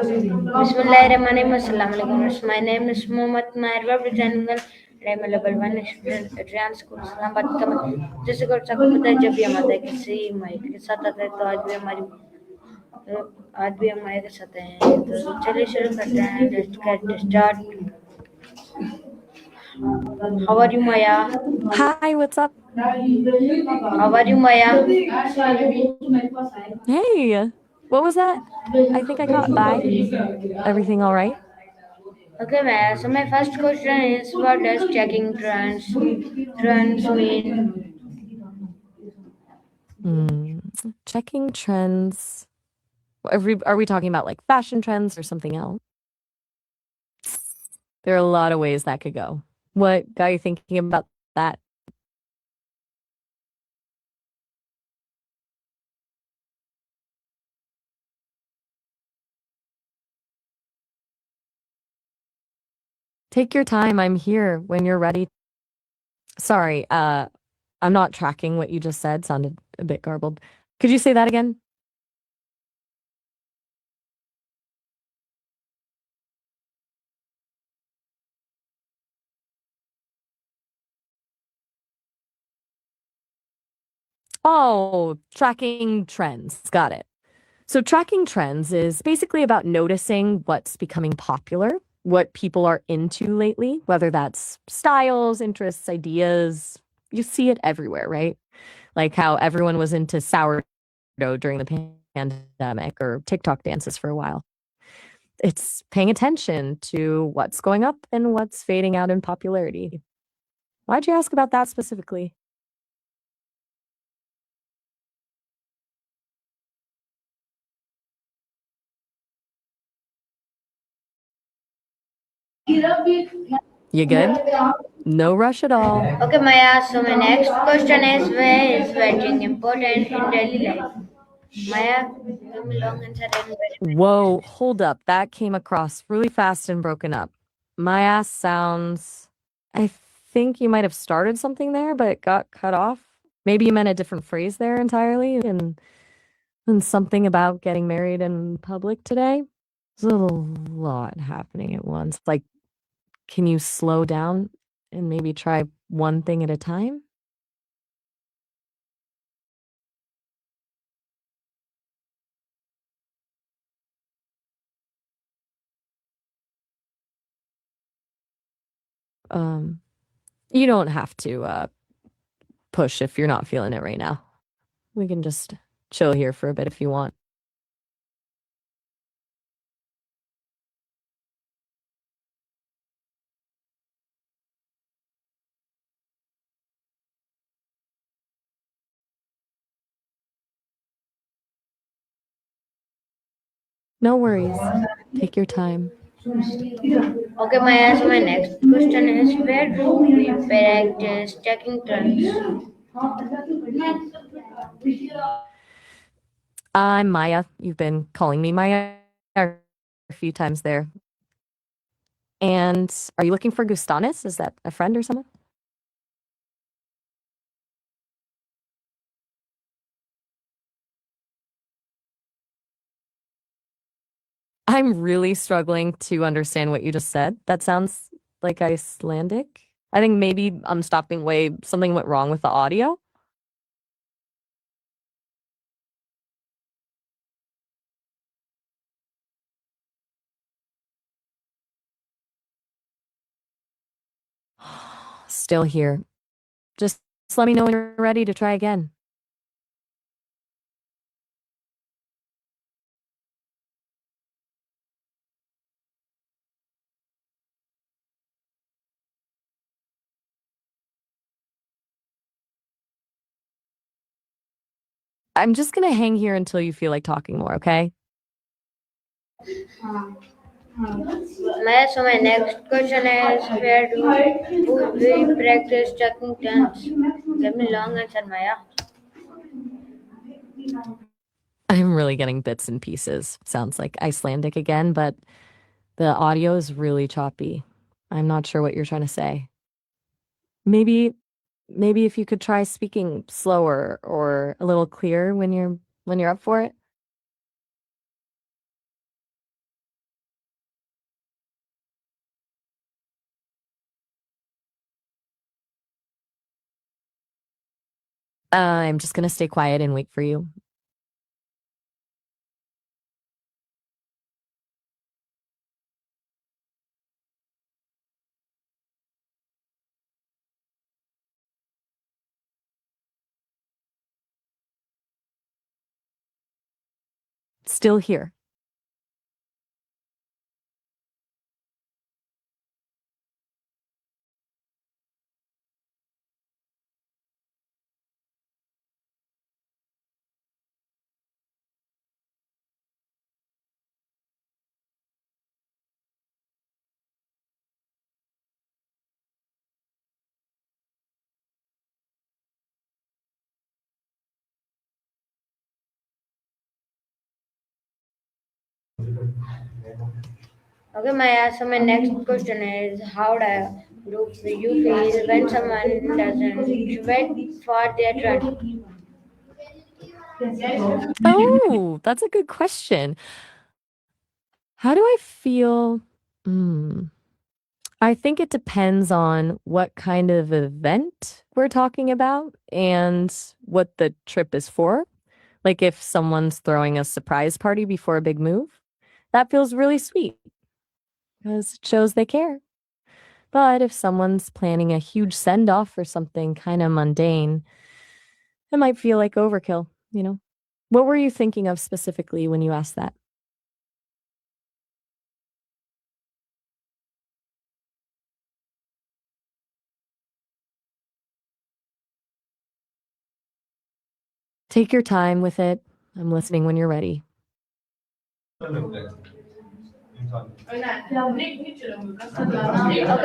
Bismillahirrahmanirrahim. Assalamu alaikum. My name is Mohammad Marwa Britannical and I'm a level 1 student at Ryan School Islamabad Kamal. जैसे कि आपको पता है जब भी हम आते हैं किसी माइक के साथ आते हैं तो आज भी हम माइक के साथ आए हैं तो चलिए शुरू करते हैं. Let's get start. How are you, Maya? Hi, what's up? How are you, Maya? Hey, what was that? I think I caught bye. Everything all right? Okay, Maya. So my first question is, what does checking trends mean? Checking trends. Are we talking about like fashion trends or something else? There are a lot of ways that could go. What got you thinking about that? Take your time. I'm here when you're ready. Sorry, I'm not tracking what you just said. Sounded a bit garbled. Could you say that again? Oh, tracking trends. Got it. So, tracking trends is basically about noticing what's becoming popular, what people are into lately, whether that's styles, interests, ideas. You see it everywhere, right? Like how everyone was into sourdough during the pandemic or TikTok dances for a while. It's paying attention to what's going up and what's fading out in popularity. Why'd you ask about that specifically? You good? No rush at all. Okay, Maya. So my next question is, where is wedding important in daily life? Maya, give me long answer and very. Whoa, hold up. That came across really fast and broken up. My ass sounds. I think you might have started something there, but it got cut off. Maybe you meant a different phrase there entirely, and something about getting married in public today. There's a lot happening at once. Like, can you slow down and maybe try one thing at a time? Um, you don't have to push if you're not feeling it right now. We can just chill here for a bit if you want. No worries. Take your time. Okay, Maya. So my next question is, where do we practice checking trends? I'm Maya. You've been calling me Maya a few times there. And are you looking for Gustanis? Is that a friend or someone? I'm really struggling to understand what you just said. That sounds like Icelandic. I think maybe I'm stopping way something went wrong with the audio. Still here. Just let me know when you're ready to try again. I'm just gonna hang here until you feel like talking more, okay? Maya, so my next question is, where do we practice checking trends? Give me long answer, Maya. I'm really getting bits and pieces. Sounds like Icelandic again, but the audio is really choppy. I'm not sure what you're trying to say. Maybe maybe if you could try speaking slower or a little clearer when you're up for it. I'm just going to stay quiet and wait for you. Still here. Okay, Maya. So my next question is, how do you feel when someone doesn't wait for their turn? Oh, that's a good question. How do I feel? Hmm. I think it depends on what kind of event we're talking about and what the trip is for. Like if someone's throwing a surprise party before a big move, that feels really sweet because it shows they care. But if someone's planning a huge send off for something kind of mundane, it might feel like overkill, you know? What were you thinking of specifically when you asked that? Take your time with it. I'm listening when you're ready. Okay,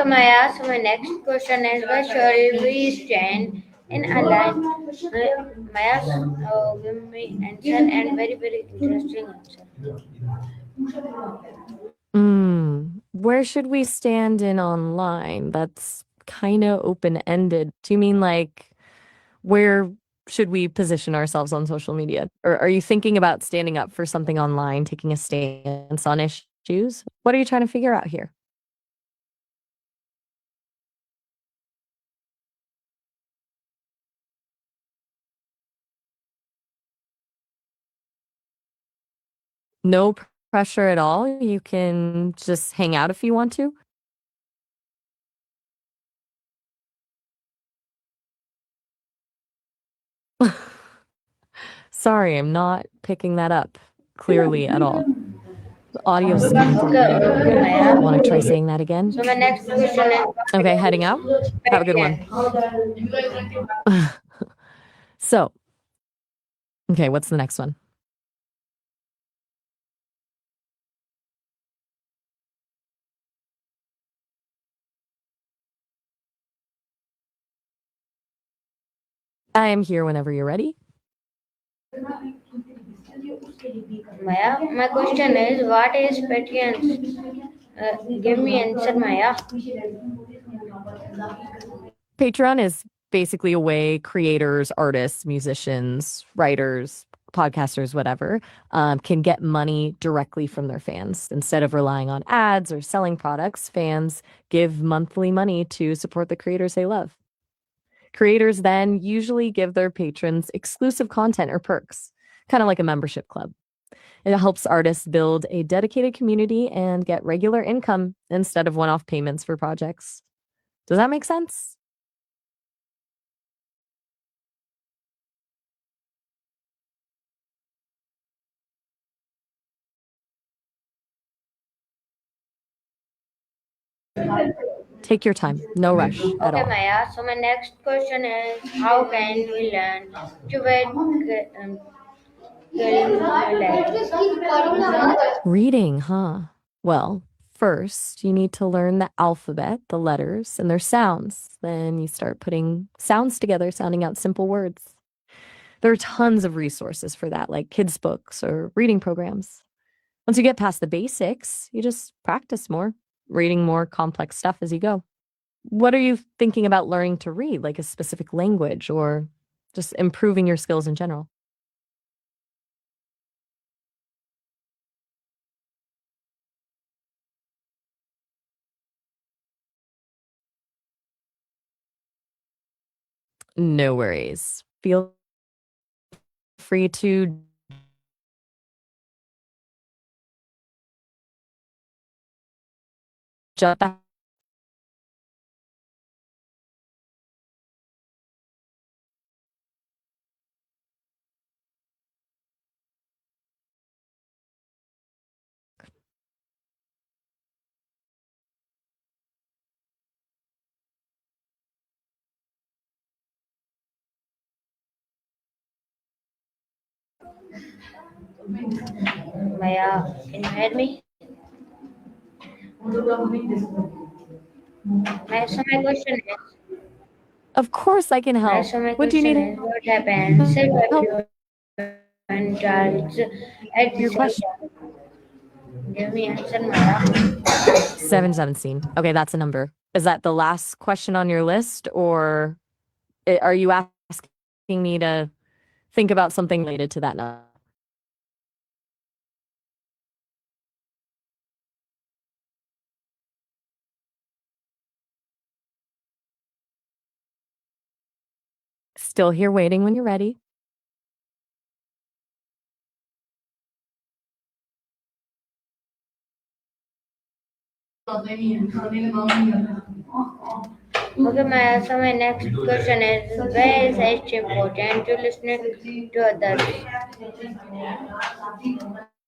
Maya. So my next question is, where shall we stand in a line? Maya, give me answer and very interesting answer. Where should we stand in online? That's kind of open-ended. Do you mean like where should we position ourselves on social media? Or are you thinking about standing up for something online, taking a stance on issues? What are you trying to figure out here? No pressure at all. You can just hang out if you want to. Sorry, I'm not picking that up clearly at all. The audio's coming through Okay, weird. okay, Maya. Want to try saying that again? So my next question is, Okay, heading out. Have a good one. So, okay, what's the next one? I am here whenever you're ready. Maya, my question is, what is patience? Give me answer, Maya. Patreon is basically a way creators, artists, musicians, writers, podcasters, whatever, can get money directly from their fans. Instead of relying on ads or selling products, fans give monthly money to support the creators they love. Creators then usually give their patrons exclusive content or perks, kind of like a membership club. It helps artists build a dedicated community and get regular income instead of one off payments for projects. Does that make sense? Take your time, no rush at Okay, all. Maya. So my next question is, how can we learn to wait Reading, huh? Well, first, you need to learn the alphabet, the letters, and their sounds. Then you start putting sounds together, sounding out simple words. There are tons of resources for that, like kids' books or reading programs. Once you get past the basics, you just practice more, reading more complex stuff as you go. What are you thinking about learning to read, like a specific language or just improving your skills in general? No worries. Feel free to jump back. Maya, can you hear me? Maya, so my question is, Of course, I can Maya, help. so my What do you question need is, what happens if help? everyone charges at the Your same question. time? Give me answer, Maya. 717. Okay, that's a number. Is that the last question on your list, or are you asking me to think about something related to that number? Still here waiting when you're ready. Okay, Maya, so my next question is, why is it important to listen to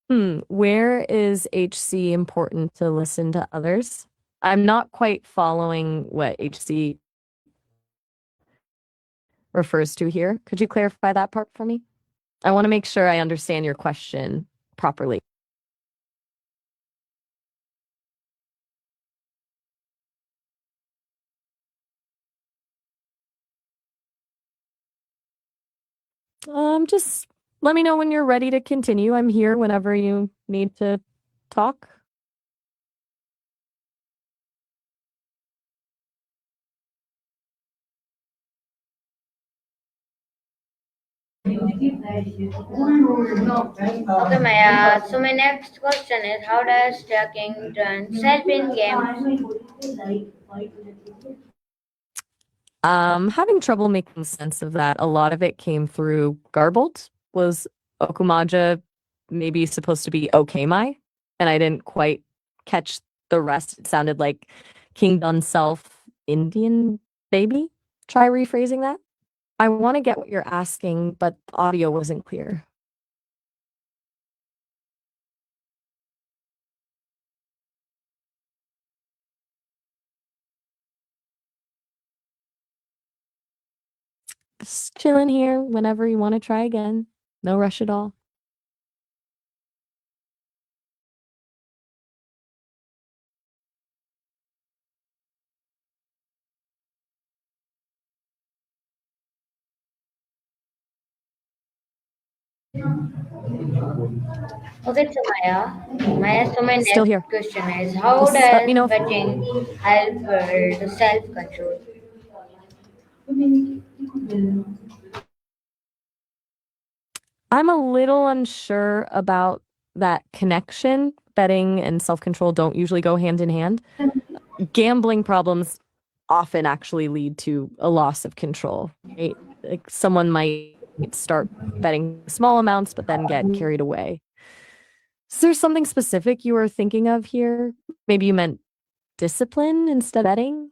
others? Where is HC important to listen to others? I'm not quite following what HC refers to here. Could you clarify that part for me? I want to make sure I understand your question properly. Just let me know when you're ready to continue. I'm here whenever you need to talk. Okay, Maya, so my next question is, how does tracking trends help in games? Having trouble making sense of that. A lot of it came through garbled. Was Okumaja maybe supposed to be okay, Mai? And I didn't quite catch the rest. It sounded like King Dun's self Indian baby. Try rephrasing that. I want to get what you're asking, but the audio wasn't clear. Just chilling here whenever you want to try again. No rush at all. Okay, so Maya, so my Still next here. question is, how Just let me does know if betting help build self-control? I'm a little unsure about that connection. Betting and self control don't usually go hand in hand. Gambling problems often actually lead to a loss of control, right? Like someone might start betting small amounts, but then get carried away. Is there something specific you were thinking of here? Maybe you meant discipline instead of betting?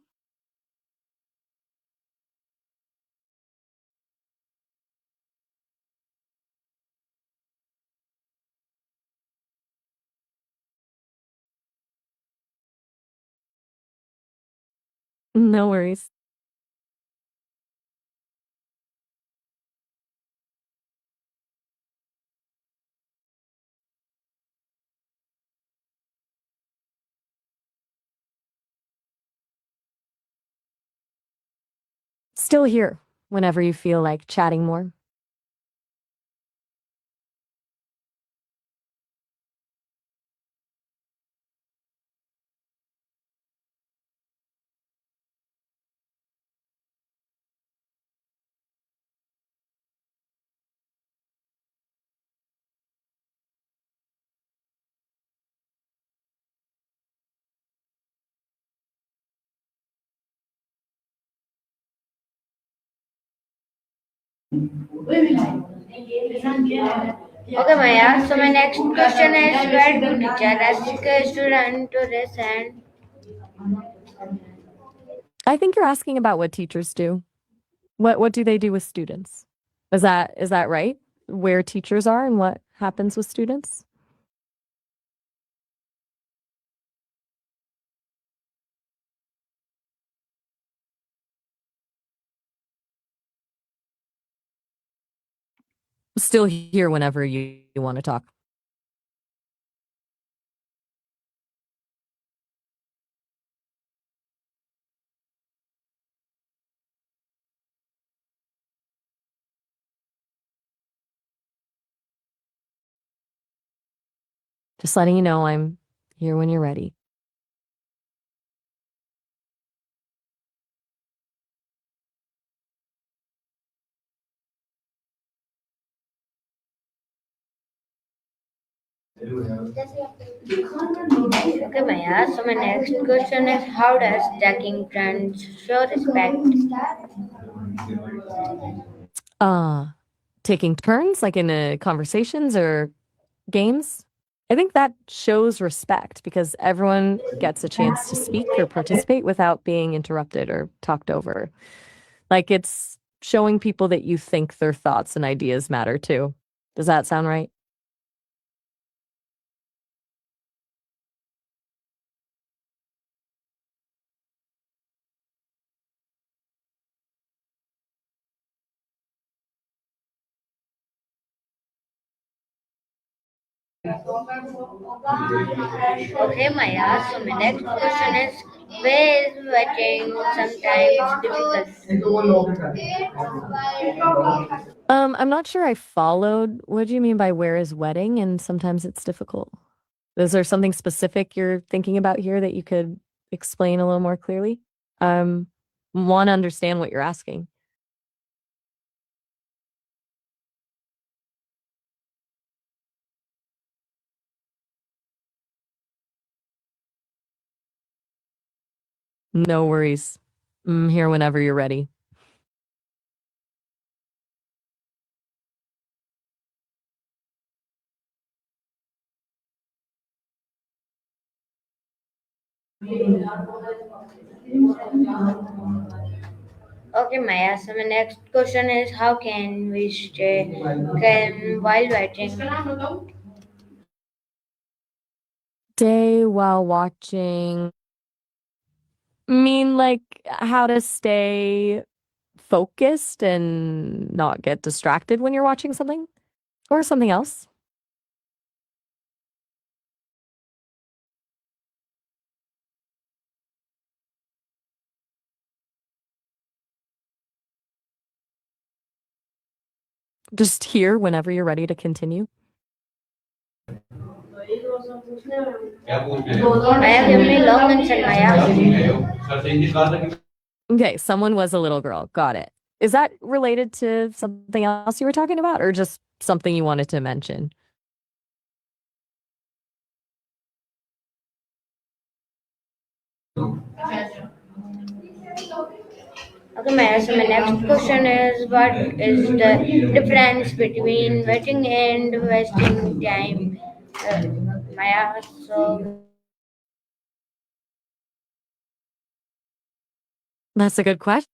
No worries. Still here whenever you feel like chatting more. Okay, Maya. So my next question is, where do teacher ask a student to listen? I think you're asking about what teachers do. What do they do with students? Is that right? Where teachers are and what happens with students? Still here whenever you want to talk. Just letting you know I'm here when you're ready. Okay, Maya. So my next question is, how does taking turns show respect? Uh, Taking turns like in conversations or games. I think that shows respect because everyone gets a chance to speak or participate without being interrupted or talked over. Like it's showing people that you think their thoughts and ideas matter too. Does that sound right? Okay, Maya. So my next question is, where is waiting sometimes difficult? I'm not sure I followed. What do you mean by where is wedding? And sometimes it's difficult. Is there something specific you're thinking about here that you could explain a little more clearly? Um, Want to understand what you're asking. No worries. I'm here whenever you're ready. Okay, Maya. So my next question is, how can we stay calm while waiting? Day while watching. Mean like how to stay focused and not get distracted when you're watching something or something else? Just here whenever you're ready to continue. Maya, give me long answer, Maya. Okay, someone was a little girl. Got it. Is that related to something else you were talking about or just something you wanted to mention? Okay, Maya. So my next question is, what is the difference between waiting and wasting time? Maya. So That's a good question.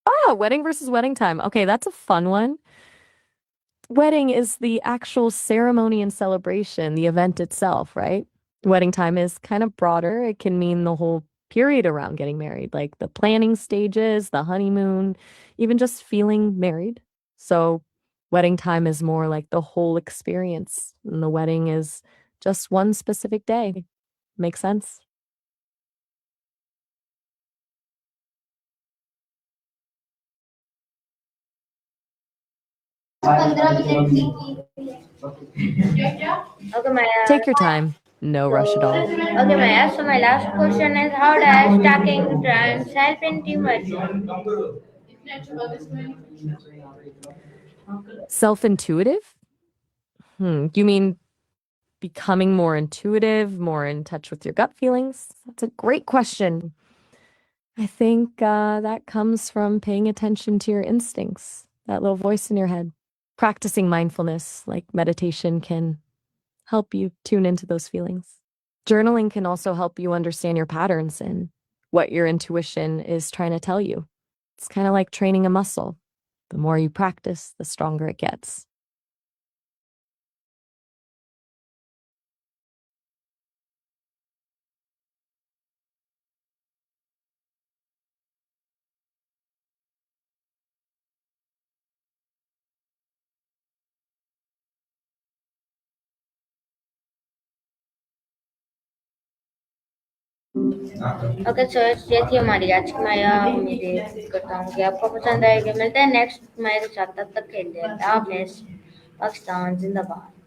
Oh, wedding versus wedding time. Okay, that's a fun one. Wedding is the actual ceremony and celebration, the event itself, right? Wedding time is kind of broader. It can mean the whole period around getting married, like the planning stages, the honeymoon, even just feeling married. So, wedding time is more like the whole experience, and the wedding is just one specific day. Makes sense? okay, Maya. Take your time. No rush at all. Okay, Maya. So my last question is, how does talking trends help in teamwork? Self-intuitive? You mean becoming more intuitive, more in touch with your gut feelings? That's a great question. I think that comes from paying attention to your instincts, that little voice in your head. Practicing mindfulness, like meditation, can help you tune into those feelings. Journaling can also help you understand your patterns and what your intuition is trying to tell you. It's kind of like training a muscle. The more you practice, the stronger it gets. Okay so ये थी हमारी आज की माया। उम्मीद करता हूँ कि आपको पसंद आएगी। मिलते हैं नेक्स्ट माया के साथ, तब तक के लिए अल्लाह हाफिज़। पाकिस्तान जिंदाबाद।